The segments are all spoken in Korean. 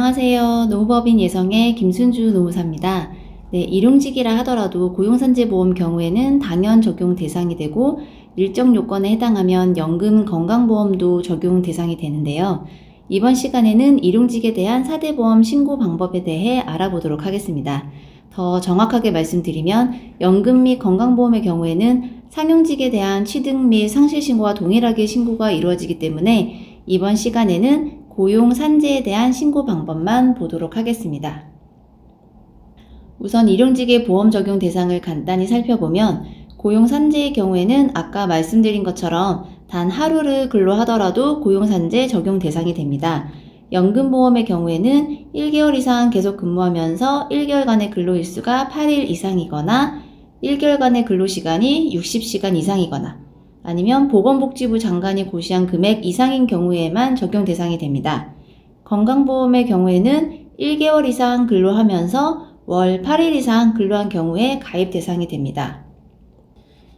안녕하세요. 노무법인 예성의 김순주 노무사입니다. 네, 일용직이라 하더라도 고용산재보험 경우에는 당연 적용 대상이 되고 일정 요건에 해당하면 연금 건강보험도 적용 대상이 되는데요. 이번 시간에는 일용직에 대한 4대 보험 신고 방법에 대해 알아보도록 하겠습니다. 더 정확하게 말씀드리면 연금 및 건강보험의 경우에는 상용직에 대한 취득 및 상실 신고와 동일하게 신고가 이루어지기 때문에 이번 시간에는 고용산재에 대한 신고 방법만 보도록 하겠습니다. 우선 일용직의 보험 적용 대상을 간단히 살펴보면 고용산재의 경우에는 아까 말씀드린 것처럼 단 하루를 근로하더라도 고용산재 적용 대상이 됩니다. 연금보험의 경우에는 1개월 이상 계속 근무하면서 1개월간의 근로일수가 8일 이상이거나 1개월간의 근로시간이 60시간 이상이거나 아니면 보건복지부 장관이 고시한 금액 이상인 경우에만 적용 대상이 됩니다. 건강보험의 경우에는 1개월 이상 근로하면서 월 8일 이상 근로한 경우에 가입 대상이 됩니다.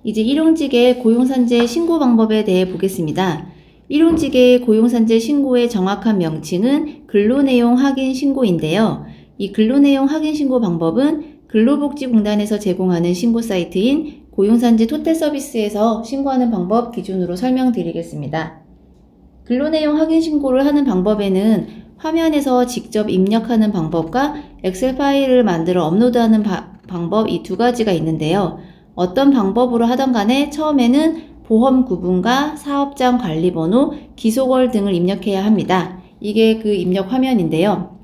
이제 일용직의 고용산재 신고 방법에 대해 보겠습니다. 일용직의 고용산재 신고의 정확한 명칭은 근로내용 확인 신고인데요. 이 근로내용 확인 신고 방법은 근로복지공단에서 제공하는 신고 사이트인 고용산재 토탈서비스에서 신고하는 방법 기준으로 설명드리겠습니다. 근로내용 확인 신고를 하는 방법에는 화면에서 직접 입력하는 방법과 엑셀 파일을 만들어 업로드하는 방법 이 두 가지가 있는데요. 어떤 방법으로 하던 간에 처음에는 보험 구분과 사업장 관리번호, 기소월 등을 입력해야 합니다. 이게 그 입력 화면인데요.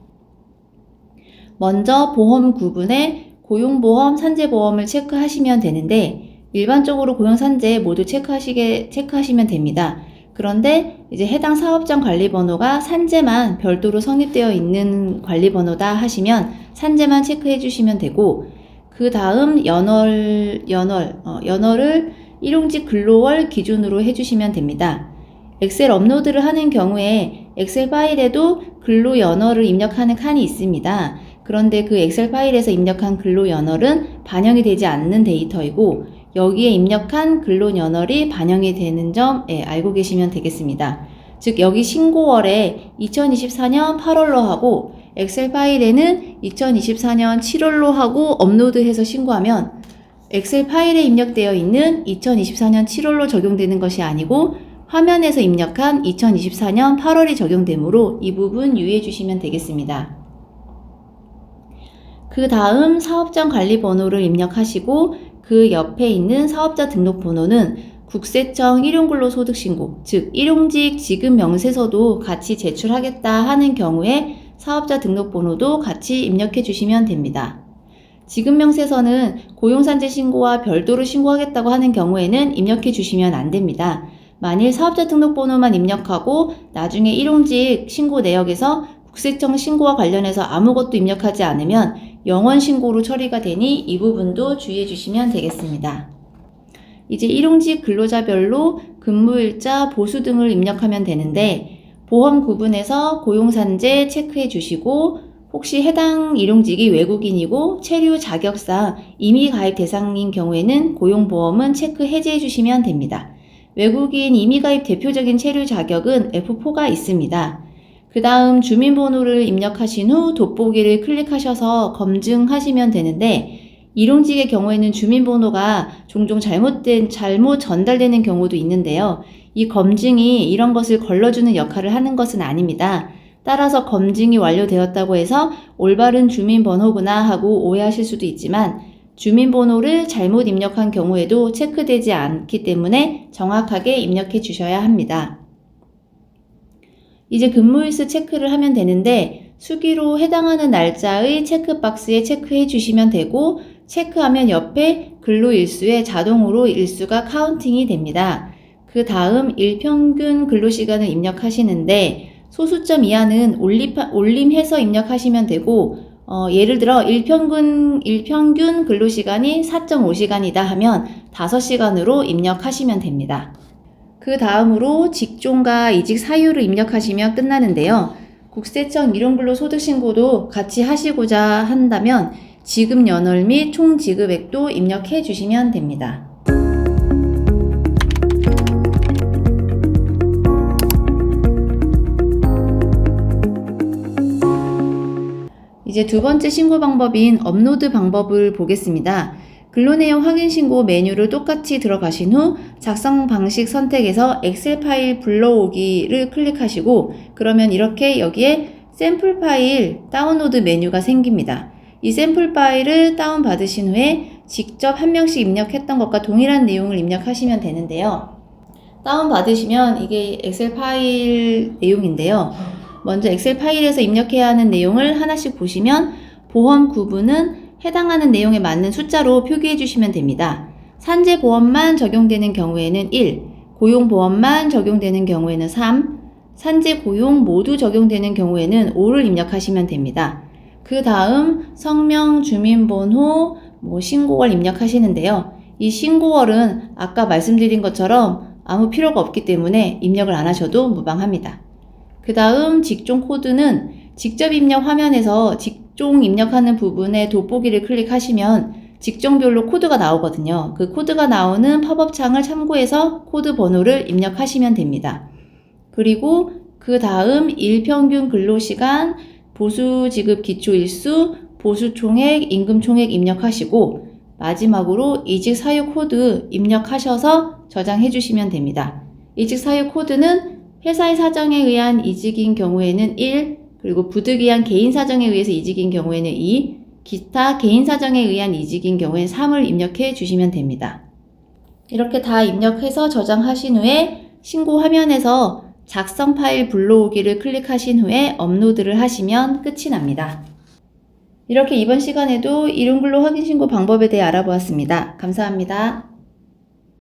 먼저 보험 구분에 고용보험, 산재보험을 체크하시면 되는데 일반적으로 고용산재 모두 체크하시면 됩니다. 그런데 이제 해당 사업장 관리번호가 산재만 별도로 성립되어 있는 관리번호다 하시면 산재만 체크해 주시면 되고 그 다음 연월을 일용직 근로월 기준으로 해주시면 됩니다. 엑셀 업로드를 하는 경우에 엑셀 파일에도 근로 연월을 입력하는 칸이 있습니다. 그런데 그 엑셀 파일에서 입력한 근로 연월은 반영이 되지 않는 데이터이고 여기에 입력한 근로 연월이 반영이 되는 점 알고 계시면 되겠습니다. 즉 여기 신고월에 2024년 8월로 하고 엑셀 파일에는 2024년 7월로 하고 업로드해서 신고하면 엑셀 파일에 입력되어 있는 2024년 7월로 적용되는 것이 아니고 화면에서 입력한 2024년 8월이 적용되므로 이 부분 유의해 주시면 되겠습니다. 그 다음 사업장 관리번호를 입력하시고 그 옆에 있는 사업자 등록번호는 국세청 일용근로소득신고, 즉 일용직 지급 명세서도 같이 제출하겠다 하는 경우에 사업자 등록번호도 같이 입력해 주시면 됩니다. 지급명세서는 고용산재 신고와 별도로 신고하겠다고 하는 경우에는 입력해 주시면 안 됩니다. 만일 사업자 등록번호만 입력하고 나중에 일용직 신고 내역에서 국세청 신고와 관련해서 아무것도 입력하지 않으면 영원 신고로 처리가 되니 이 부분도 주의해 주시면 되겠습니다. 이제 일용직 근로자별로 근무일자, 보수 등을 입력하면 되는데 보험 구분에서 고용산재 체크해 주시고 혹시 해당 일용직이 외국인이고 체류 자격상 임의 가입 대상인 경우에는 고용보험은 체크 해제해 주시면 됩니다. 외국인 임의 가입 대표적인 체류 자격은 F4가 있습니다. 그 다음 주민번호를 입력하신 후 돋보기를 클릭하셔서 검증하시면 되는데 일용직의 경우에는 주민번호가 종종 잘못 전달되는 경우도 있는데요. 이 검증이 이런 것을 걸러주는 역할을 하는 것은 아닙니다. 따라서 검증이 완료되었다고 해서 올바른 주민번호구나 하고 오해하실 수도 있지만 주민번호를 잘못 입력한 경우에도 체크되지 않기 때문에 정확하게 입력해 주셔야 합니다. 이제 근무일수 체크를 하면 되는데 수기로 해당하는 날짜의 체크박스에 체크해 주시면 되고 체크하면 옆에 근로일수에 자동으로 일수가 카운팅이 됩니다. 그 다음 일평균 근로시간을 입력하시는데 소수점 이하는 올림해서 입력하시면 되고 예를 들어 일평균 근로시간이 4.5시간이다 하면 5시간으로 입력하시면 됩니다. 그 다음으로 직종과 이직 사유를 입력하시면 끝나는데요. 국세청 일용근로소득신고도 같이 하시고자 한다면 지급 연월 및 총 지급액도 입력해 주시면 됩니다. 이제 두 번째 신고 방법인 업로드 방법을 보겠습니다. 근로내용 확인 신고 메뉴를 똑같이 들어가신 후 작성 방식 선택에서 엑셀 파일 불러오기를 클릭하시고 그러면 이렇게 여기에 샘플 파일 다운로드 메뉴가 생깁니다. 이 샘플 파일을 다운받으신 후에 직접 한 명씩 입력했던 것과 동일한 내용을 입력하시면 되는데요. 다운받으시면 이게 엑셀 파일 내용인데요. 먼저 엑셀 파일에서 입력해야 하는 내용을 하나씩 보시면 보험 구분은 해당하는 내용에 맞는 숫자로 표기해 주시면 됩니다. 산재보험만 적용되는 경우에는 1, 고용보험만 적용되는 경우에는 3, 산재고용 모두 적용되는 경우에는 5를 입력하시면 됩니다. 그 다음 성명, 주민번호, 신고월 입력하시는데요. 이 신고월은 아까 말씀드린 것처럼 아무 필요가 없기 때문에 입력을 안 하셔도 무방합니다. 그 다음 직종 코드는 직접 입력 화면에서 직종 입력하는 부분에 돋보기를 클릭하시면 직종별로 코드가 나오거든요. 그 코드가 나오는 팝업 창을 참고해서 코드 번호를 입력하시면 됩니다. 그리고 그 다음 일평균 근로시간, 보수지급 기초일수, 보수총액, 임금총액 입력하시고 마지막으로 이직사유 코드 입력하셔서 저장해 주시면 됩니다. 이직사유 코드는 회사의 사정에 의한 이직인 경우에는 1, 그리고 부득이한 개인 사정에 의해서 이직인 경우에는 2, 기타 개인 사정에 의한 이직인 경우에는 3을 입력해 주시면 됩니다. 이렇게 다 입력해서 저장하신 후에 신고 화면에서 작성 파일 불러오기를 클릭하신 후에 업로드를 하시면 끝이 납니다. 이렇게 이번 시간에도 일용근로 확인신고 방법에 대해 알아보았습니다. 감사합니다.